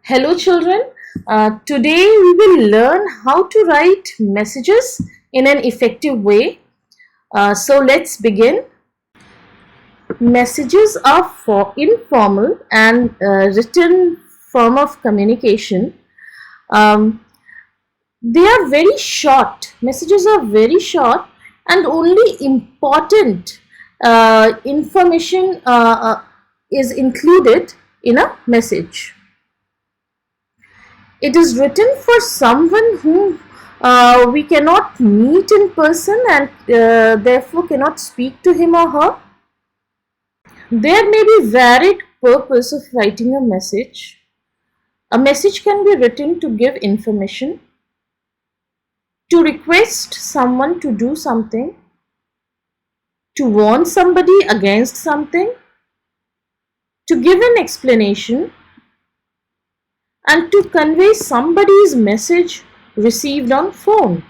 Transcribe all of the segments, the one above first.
Hello, children. Today we will learn how to write messages in an effective way. So let's begin. Messages are for informal and written form of communication. Um, they are very short. Messages are very short and only important information is included in a message. It is written for someone whom we cannot meet in person and therefore cannot speak to him or her. There may be varied purpose of writing a message. A message can be written to give information, to request someone to do something, to warn somebody against something, to give an explanation, and to convey somebody's message received on phone.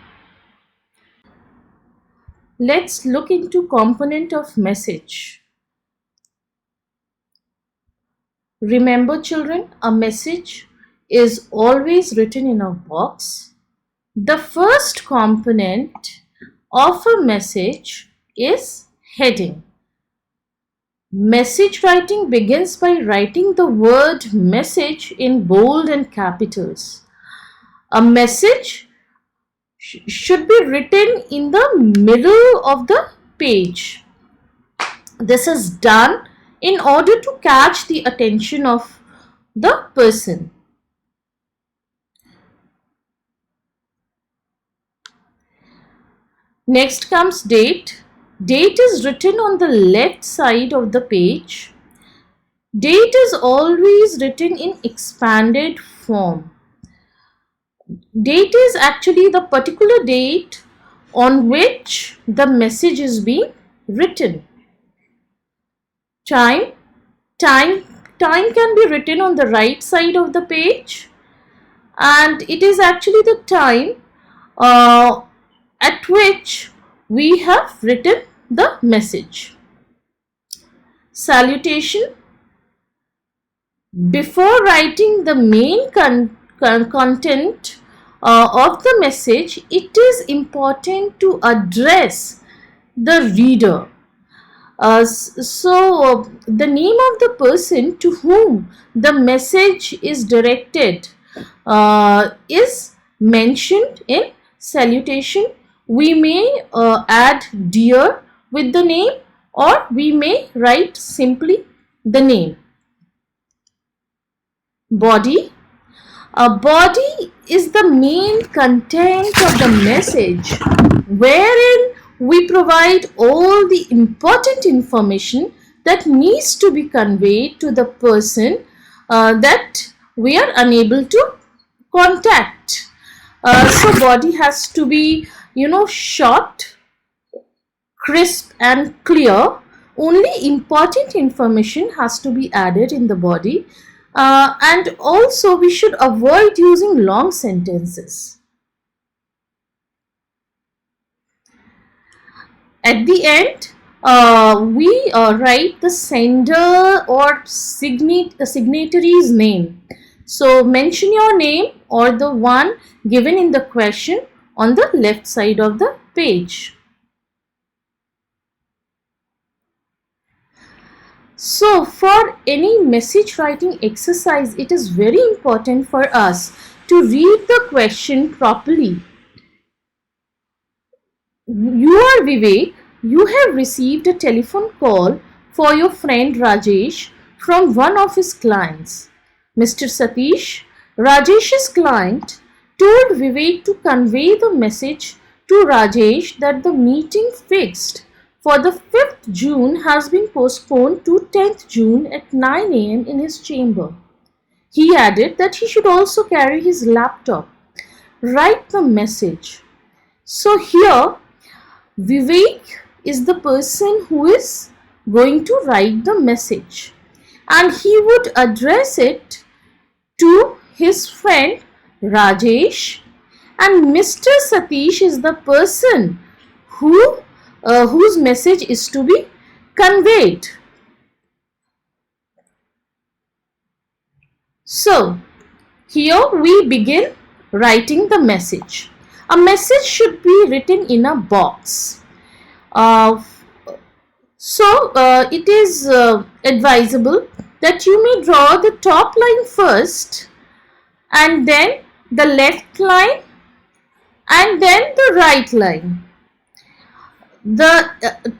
Let's look into component of message. Remember, children, a message is always written in a box. The first component of a message is heading. Message writing begins by writing the word message in bold and capitals. A message should be written in the middle of the page. This is done in order to catch the attention of the person. Next comes date. Date is written on the left side of the page. Date is always written in expanded form. Date is actually the particular date on which the message is being written. Time can be written on the right side of the page, and it is actually the time at which we have written the message. Salutation. Before writing the main content of the message, it is important to address the reader. So the name of the person to whom the message is directed is mentioned in salutation. We may add dear with the name, or we may write simply the name. Body. A body is the main content of the message, wherein we provide all the important information that needs to be conveyed to the person that we are unable to contact. So body has to be, short, crisp and clear. Only important information has to be added in the body. And also we should avoid using long sentences. At the end, we write the sender or signatory's name. So mention your name or the one given in the question on the left side of the page. So for any message writing exercise, it is very important for us to read the question properly. You are Vivek. You have received a telephone call for your friend Rajesh from one of his clients. Mr. Satish, Rajesh's client, told Vivek to convey the message to Rajesh that the meeting fixed for the 5th June has been postponed to 10th June at 9 a.m. in his chamber. He added that he should also carry his laptop. Write the message. So here, Vivek is the person who is going to write the message, and he would address it to his friend Rajesh, and Mr. Satish is the person whose message is to be conveyed. So Here we begin writing the message. A message should be written in a box. Uh, it is advisable that you may draw the top line first, and then the left line, and then the right line. The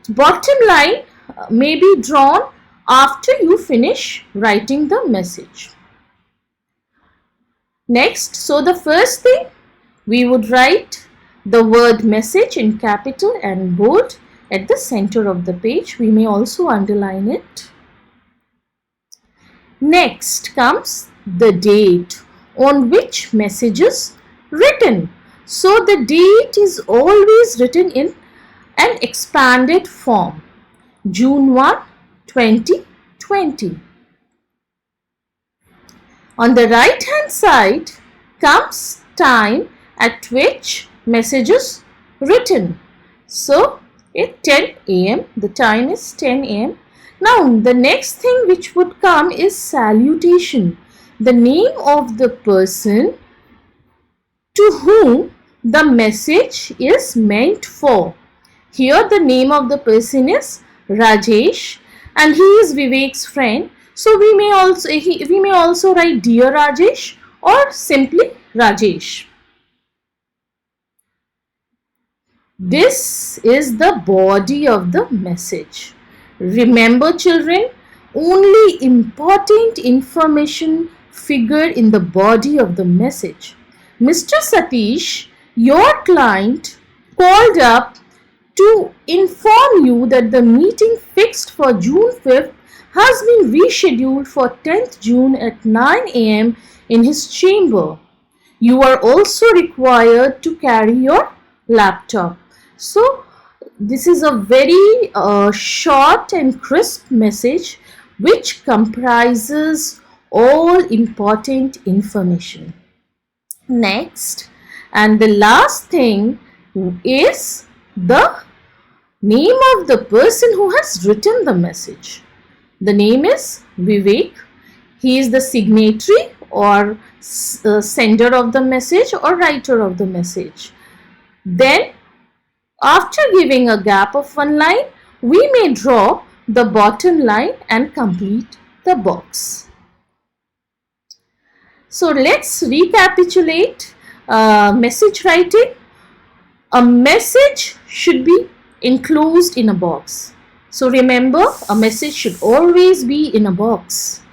bottom line may be drawn after you finish writing the message. Next, so the first thing, we would write the word message in capital and bold at the center of the page. We may also underline it. Next comes the date on which message is written. So the date is always written in an expanded form. June 1, 2020. On the right hand side comes time at which message is written. So at 10 a.m. the time is 10 a.m. Now the next thing which would come is salutation, the name of the person to whom the message is meant for. Here the name of the person is Rajesh and he is Vivek's friend. So we may also write Dear Rajesh or simply Rajesh. This is the body of the message. Remember children, only important information figure in the body of the message. Mr. Satish, your client, called up to inform you that the meeting fixed for June 5th has been rescheduled for 10th June at 9 a.m. in his chamber. You are also required to carry your laptop. So this is a very short and crisp message which comprises all important information. Next, and the last thing is the name of the person who has written the message. The name is Vivek. He is the signatory or sender of the message or writer of the message. Then, after giving a gap of one line, we may draw the bottom line and complete the box. So let's recapitulate message writing. A message should be enclosed in a box. So remember, a message should always be in a box.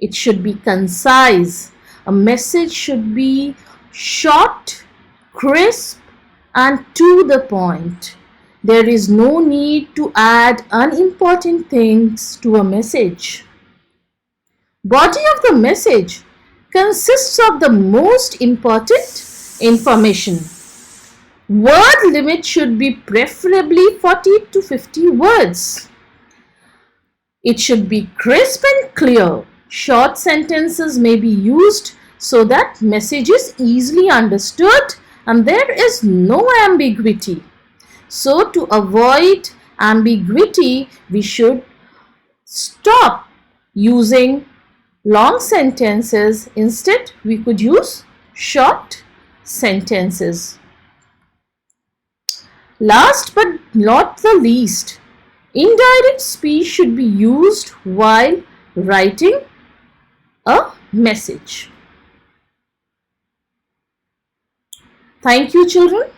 It should be concise. A message should be short, crisp, and to the point. There is no need to add unimportant things to a message. Body of the message consists of the most important information. Word limit should be preferably 40 to 50 words. It should be crisp and clear. Short sentences may be used so that message is easily understood and there is no ambiguity. So to avoid ambiguity, we should stop using long sentences. Instead, we could use short sentences. Last but not the least, indirect speech should be used while writing a message. Thank you, children.